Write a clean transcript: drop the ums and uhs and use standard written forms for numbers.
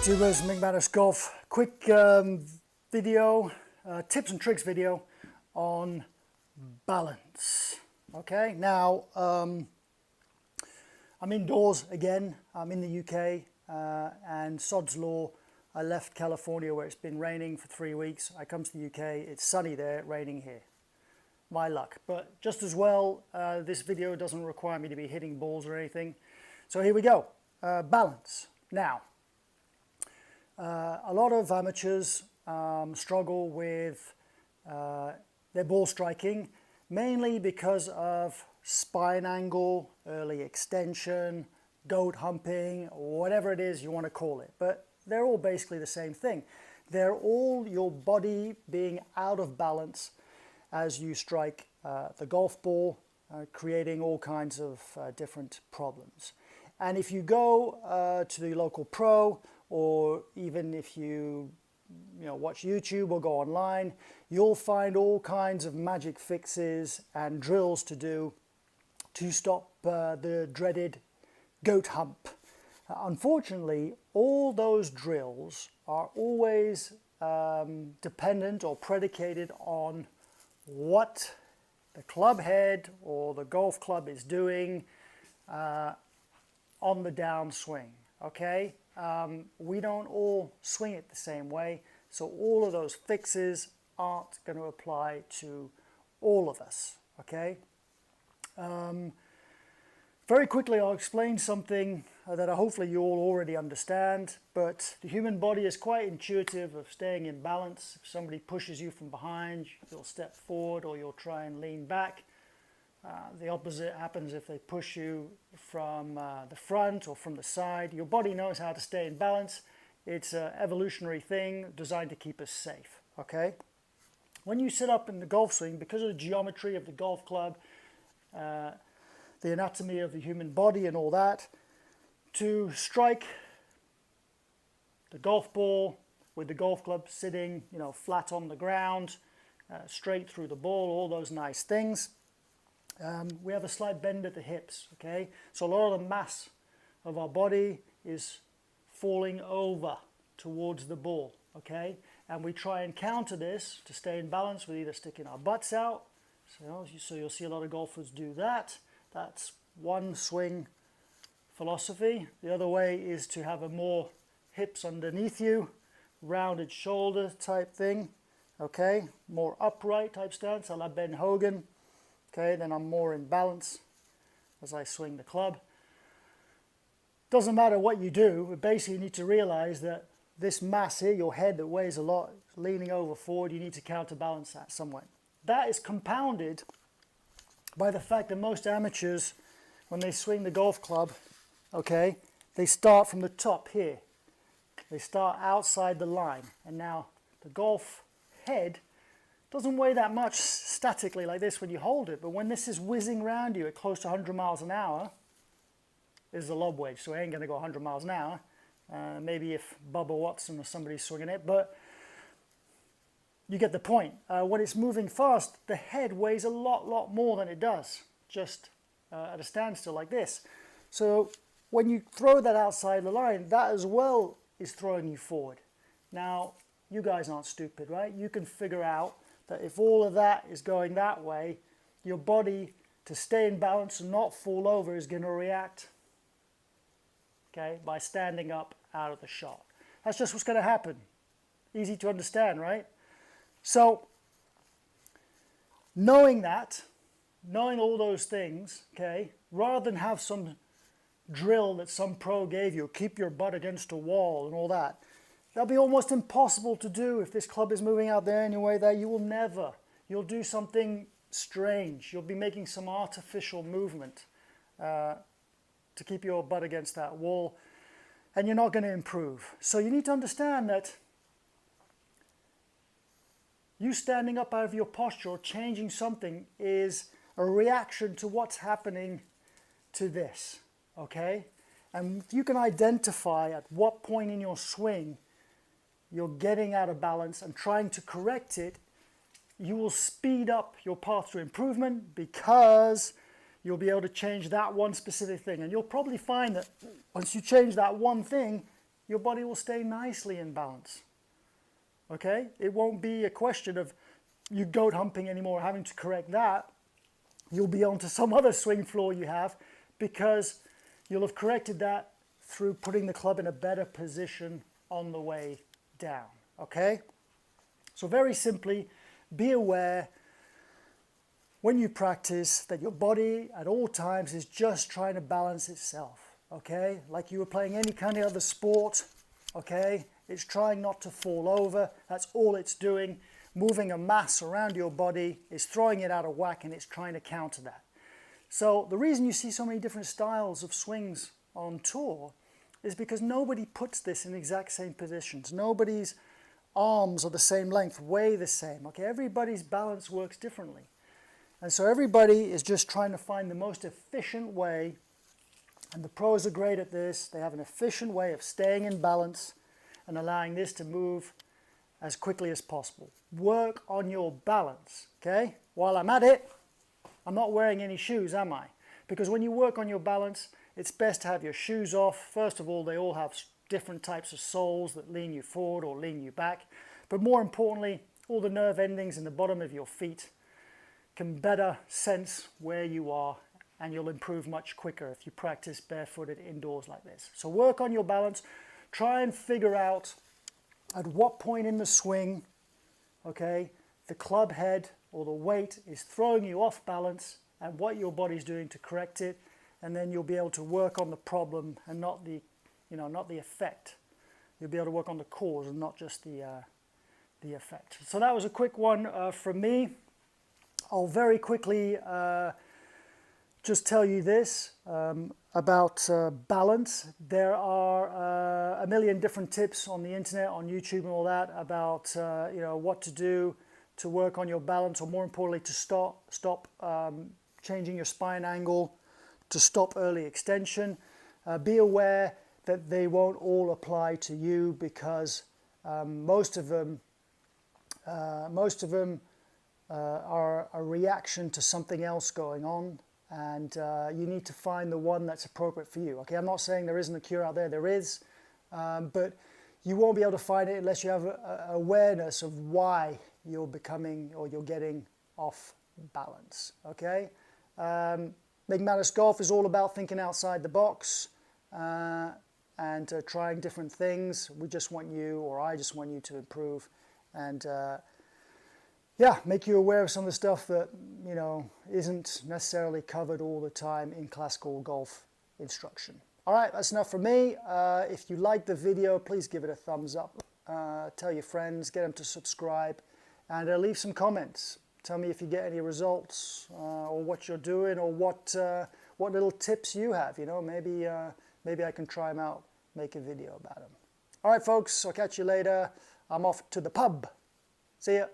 tubers, MIGMATIS Golf. Quick video, tips and tricks video on balance. Okay, now I'm indoors again. I'm in the UK and sod's law. I left California where it's been raining for 3 weeks. I come to the UK, it's sunny there, raining here. My luck. But just as well, this video doesn't require me to be hitting balls or anything. So here we go. Balance. Now, a lot of amateurs struggle with their ball striking, mainly because of spine angle, early extension, goat humping, whatever it is you want to call it. But they're all basically the same thing. They're all your body being out of balance as you strike the golf ball, creating all kinds of different problems. And if you go to the local pro, or even if you watch YouTube or go online, you'll find all kinds of magic fixes and drills to do to stop the dreaded goat hump. Unfortunately, all those drills are always dependent or predicated on what the club head or the golf club is doing on the downswing. Okay, we don't all swing it the same way, so all of those fixes aren't going to apply to all of us. Okay, very quickly I'll explain something that hopefully you all already understand, but the human body is quite intuitive of staying in balance. If somebody pushes you from behind, you'll step forward or you'll try and lean back. The opposite happens if they push you from the front or from the side. Your body knows how to stay in balance. It's an evolutionary thing designed to keep us safe. Okay? When you sit up in the golf swing, because of the geometry of the golf club, the anatomy of the human body and all that, to strike the golf ball with the golf club sitting, flat on the ground, straight through the ball, all those nice things. We have a slight bend at the hips, okay? So a lot of the mass of our body is falling over towards the ball, okay? And we try and counter this to stay in balance with either sticking our butts out. So you'll see a lot of golfers do that. That's one swing philosophy. The other way is to have a more hips underneath you, rounded shoulder type thing, okay? More upright type stance, a la Ben Hogan. Okay, then I'm more in balance as I swing the club. Doesn't matter what you do, but basically you need to realize that this mass here, your head that weighs a lot, leaning over forward, you need to counterbalance that somewhat. That is compounded by the fact that most amateurs, when they swing the golf club, okay, they start from the top here. They start outside the line. And now the golf head doesn't weigh that much statically like this when you hold it, but when this is whizzing around you at close to 100 miles an hour, is the lob wedge, so it ain't going to go 100 miles an hour. Maybe if Bubba Watson or somebody's swinging it, but you get the point. When it's moving fast, the head weighs a lot more than it does, just at a standstill like this. So when you throw that outside the line, that as well is throwing you forward. Now, you guys aren't stupid, right? You can figure out that if all of that is going that way, your body, to stay in balance and not fall over, is going to react, okay, by standing up out of the shot. That's just what's going to happen. Easy to understand, right? So, knowing that, knowing all those things, okay, rather than have some drill that some pro gave you, keep your butt against a wall and all that, that'll be almost impossible to do if this club is moving out there anyway. That you will never. You'll do something strange. You'll be making some artificial movement to keep your butt against that wall, and you're not going to improve. So you need to understand that you standing up out of your posture or changing something is a reaction to what's happening to this, okay? And if you can identify at what point in your swing you're getting out of balance and trying to correct it, you will speed up your path to improvement, because you'll be able to change that one specific thing. And you'll probably find that once you change that one thing, your body will stay nicely in balance. Okay? It won't be a question of you goat humping anymore, having to correct that. You'll be onto some other swing flaw you have because you'll have corrected that through putting the club in a better position on the way down. Okay? So very simply, be aware when you practice that your body at all times is just trying to balance itself. Okay? Like you were playing any kind of other sport. Okay? It's trying not to fall over. That's all it's doing. Moving a mass around your body is throwing it out of whack, and it's trying to counter that. So the reason you see so many different styles of swings on tour is because nobody puts this in exact same positions. Nobody's arms are the same length, way the same. Okay, everybody's balance works differently. And so everybody is just trying to find the most efficient way, and the pros are great at this. They have an efficient way of staying in balance and allowing this to move as quickly as possible. Work on your balance, okay? While I'm at it, I'm not wearing any shoes, am I? Because when you work on your balance, it's best to have your shoes off. First of all, they all have different types of soles that lean you forward or lean you back. But more importantly, all the nerve endings in the bottom of your feet can better sense where you are, and you'll improve much quicker if you practice barefooted indoors like this. So work on your balance. Try and figure out at what point in the swing, okay, the club head or the weight is throwing you off balance and what your body's doing to correct it, and then you'll be able to work on the problem and not the, not the effect. You'll be able to work on the cause and not just the effect. So that was a quick one from me. I'll very quickly just tell you this about balance. There are a million different tips on the internet, on YouTube and all that about what to do to work on your balance, or more importantly to stop changing your spine angle, to stop early extension. Be aware that they won't all apply to you because most of them are a reaction to something else going on, and you need to find the one that's appropriate for you. Okay, I'm not saying there isn't a cure out there. There is, but you won't be able to find it unless you have awareness of why you're becoming or you're getting off balance. Okay, MIGMATIS Golf is all about thinking outside the box and trying different things. We just want you, or I just want you, to improve and yeah, make you aware of some of the stuff that isn't necessarily covered all the time in classical golf instruction. All right, that's enough from me. If you liked the video, please give it a thumbs up. Tell your friends, get them to subscribe, and leave some comments. Tell me if you get any results, or what you're doing, or what little tips you have. Maybe I can try them out, make a video about them. All right, folks, I'll catch you later. I'm off to the pub. See ya.